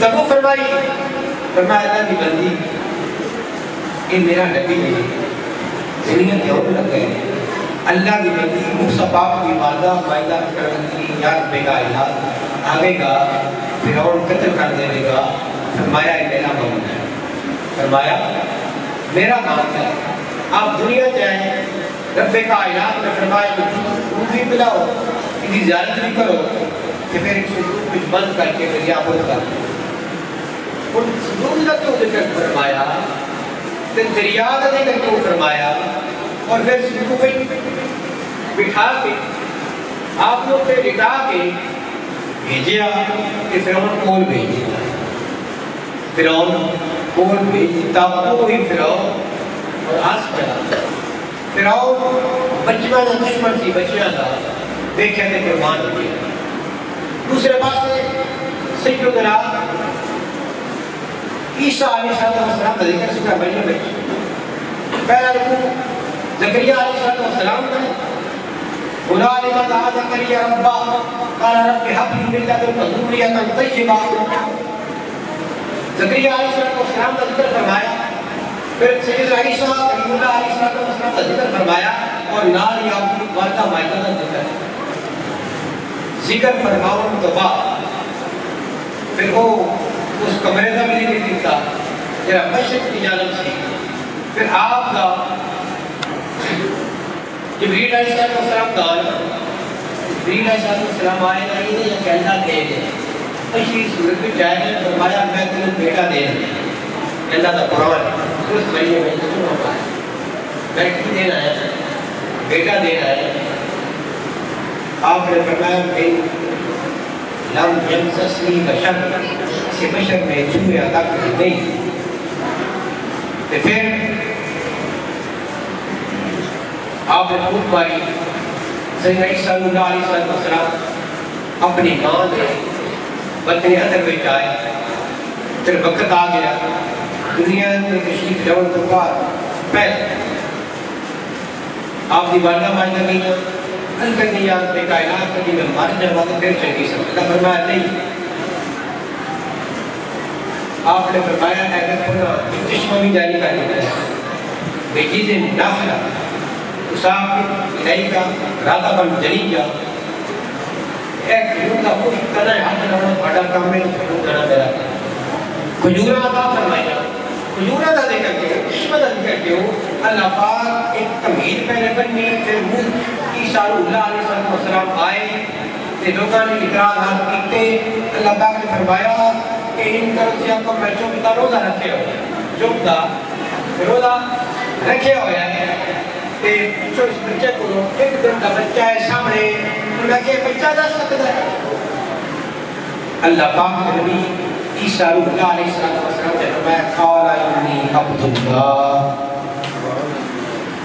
گفتگو فرمائی، فرمایا اللہ کی بندی یہ میرا نبی نہیں، دنیا کیوں لگ گئے؟ اللہ کی بندی موسیٰ پاک کی والدہ مائدہ کرنے کی یاد بے گا الہات آگے گا، فرعون قتل کر دے گا. فرمایا یہ میرا معاملہ ہے، فرمایا میرا معاملہ ہے. آپ دنیا جائیں رب کائنات نے فرمایا تو بھی پلاؤ، ان کی زیارت بھی کرو، کہ پھر ایک صندوق کچھ بند کر کے پھر یہاں پر کر ان صندوق کا کیوں ذکر فرمایا، پھر دریا کا ذکر کیوں فرمایا، اور پھر صندوق پہ بٹھا کے آپ لوگ پہ لٹا کے بھیجیا کہ فرعون کول بھیجیا، فرعون کول بھیجتا وہی فرعون اور آس پڑا. فرعون بچیاں کا دشمن تھی، بچیاں کا دیکھے تھے قربان ہو گیا. دوسرے پاس سے سیدنا عیسیٰ علیہ السلام کا ذکر سنا مریم میں. پہلا رکوع زکریا علیہ السلام کا هنالك دعا زكريا ربه قال رب هب لي من لدنك ذرية طيبة. زکریا علیہ السلام کا ذکر فرمایا، پھر سیدنا عیسیٰ کلیم اللہ علیہ السلام کا ذکر فرمایا، اور نال آپ کی والدہ مائدہ کا ذکر فرماؤں تو بعد پھر وہ اس کمرے کا بھی نہیں دکھتا جرا مشرق کی جانب سے. پھر آپ کا جبریل علیہ السلام کا جبریل علیہ السلام آئے گا، یہ نہیں کہ اللہ دے دے اسی صورت میں جائے گا. فرمایا میں تمہیں بیٹا دے دیں، اللہ کا قرآن سورۃ مریم میں ذکر ہوتا ہے، میں کی دینا ہے بیٹا دینا ہے. آپ نے فرمایا کہ لم یمسسنی بشر، کسی بشر میں چھوئے عطا کری نہیں. تو پھر آپ نے خود ماری سیدنا عیسیٰ علیہ السلام اپنی ماں نے وطن عطر میں جائے. پھر وقت آ گیا دنیا میں تشریف جون تو بعد پہلے آپ کی والدہ مائدہ گئی ہلکہ نہیں یاد پہ کائنات کی میں مر جاؤں تو پھر چنگی سمجھتا. فرمایا نہیں، آپ نے فرمایا اگر کھنا چشمہ بھی جاری کر دیا ہے بے چیزیں نافلہ اس آپ کی الہی کا رادہ بن جنی جا ایک کھجور کا خوش کرنا ہے ہاتھ نہ بڑا کام میں کھجور کرنا میرا کھجورہ عطا فرمائینا. کھجورہ کا ذکر کیوں، عشمت کا ذکر کیوں؟ اللہ پاک ایک تمہید پہلے بنی. پھر عیسیٰ علیہ السلام آئے کہ لوگوں نے اعتراضات کیتے. اللہ پاک نے فرمایا کہ ان کرسیاں کو میں چوبتا روزہ رکھے ہوئے چوبتا روزہ رکھے ہوئے ہیں کہ پوچھو اس بچے کو ایک دن کا بچہ ہے سامنے انہوں کہ بچہ دس سکتا ہے. اللہ پاک نے نبی عیسیٰ علیہ السلام نے فرمایا قال انی عبد اللہ،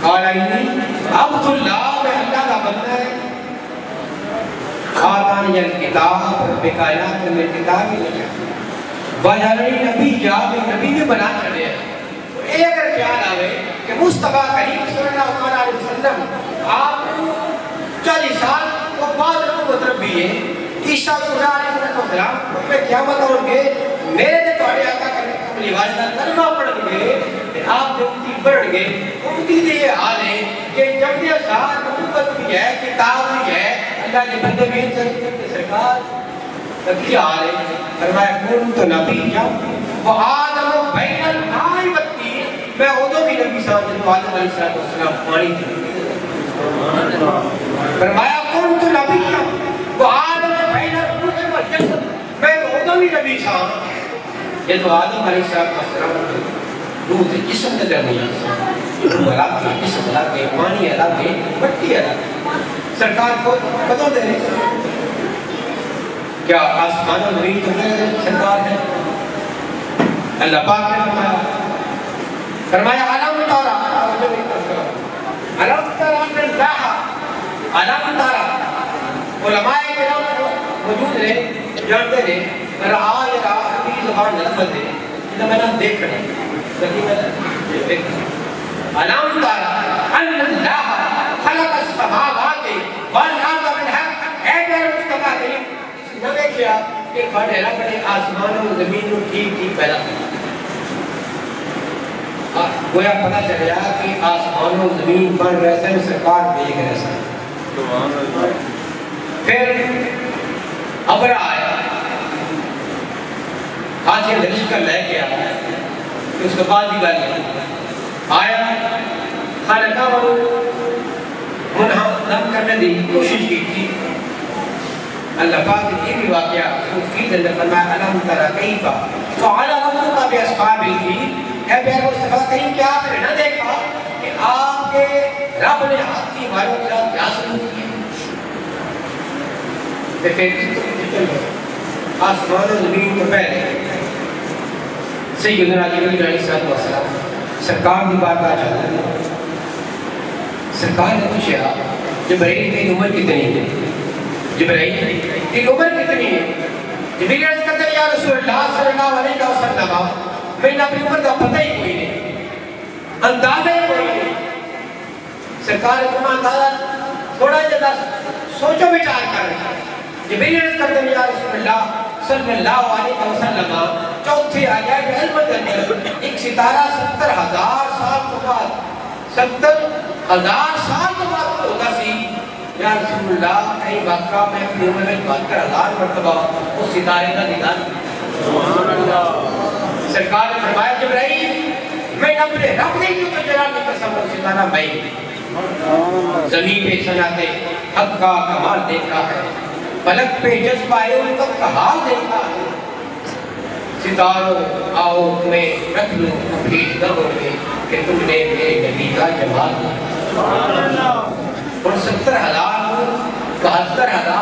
قال انی عبد اللہ، میں اللہ کا بندہ ہے. آتانی الکتاب، رب کائنات میں کتاب ہی لکھا وجعلنی نبی، جاب نبی بھی بنا چھڑے ہیں. یہ اگر خیال آوے کہ مصطفیٰ کریم صلی اللہ علیہ وسلم آپ 40 سال کو بعد نبوت ربی ہے. عیسیٰ علیہ السلام میں قیامت ہوں گے میرے نے توڑے آقا کرنے کو لیواز کلمہ پڑھیں گے کہ آپ جو امتی بڑھ گے. امتی دے یہ حال ہے کہ جب یہ ساتھ نبوت بھی ہے کتاب بھی ہے اللہ کے بندے بھی سرکار تب یہ حال ہے. فرمایا کون تو نبی جب وہ آدم بین المائی بتی، میں ادھو بھی نبی صاحب جنہوں آدم علیہ السلام پانی تھی. فرمایا کون تو نبی جب وہ آدم بین المائی بتی، میں ادھو بھی نبی صاحب. یہ تو آدم علیہ السلام روح سے جسم نظر نہیں آتا، روح الگ ہے، جسم الگ ہے، پانی الگ ہے، مٹی الگ ہے. سرکار کو کدوں دے رہے کیا آسمان و زمین تو سرکار ہے؟ اللہ پاک نے فرمایا علم تارا، علم تارا من اللہ، علم تارا. علماء کرام موجود رہے جانتے رہے رہا یہ رہا کی زبان لفظ ہے جنہا میں نے دیکھ رہے لیکن میں نے دیکھ رہے. علم تارا ان اللہ خلق السماوات والارض بالحق. اے میرے مصطفیٰ کریم نہ دیکھے آپ کہ بڑے رب نے آسمان و زمین کو ٹھیک ٹھیک پیدا کیا. گویا پتہ چلیا کہ آسمان و زمین بن رہے سن سرکار دیکھ رہے سن. پھر ابرا آیا آج یہ لشکر لے کے آیا. اس کے بعد بھی گل آیا خانقاہ والوں منہدم کرنے دی کوشش کی تھی. اللہ پاک نے یہ بھی واقعہ خود اندر فرمایا الم تری کیف فعل ربک باصحاب الفیل. اے پیارے مصطفیٰ کریم کیا آپ نے نہ دیکھا کہ آپ کے رب نے ہاتھی والوں کے ساتھ کیا سلوک کیا. آسمان و زمین کو پہلے سیدنا جبرائیل علیہ السلام سرکار کی بارگاہ چلا. سرکار نے پوچھا جبرائیل تیری عمر کتنی ہے؟ جبرائیل تیری عمر کتنی ہے؟ جبرائیل عرض کرتے ہیں یا رسول اللہ صلی اللہ علیہ وسلم میں نے اپنی عمر کا پتہ ہی کوئی نہیں، اندازہ ہی کوئی نہیں. سرکار نے تمہیں اندازہ تھوڑا جدا سوچو بچار کر. جبرائیل عرض کرتے ہیں یا رسول اللہ صلی اللہ علیہ وسلم چوتھی عجائب علم کے اندر ایک ستارہ 70,000 سال کے بعد 70,000 سال کے بعد ہوتا سی. یا رسول اللہ کئی واقعہ میں اپنی عمر میں 72,000 مرتبہ اس ستارے کا دیدار. سبحان اللہ. سرکار نے فرمایا جبرائیل میں اپنے رب نے تو جلال کی قسم وہ ستارہ میں زمین پہ صنعت حق کا کمال دیکھا ہے، فلک پہ جذبہ الفت کا حال دیکھا ہے. ستاروں آؤ تمہیں رکھ لوں اپنی گھروں میں کہ تم نے میرے نبی کا جمال. اور 70,000 72,000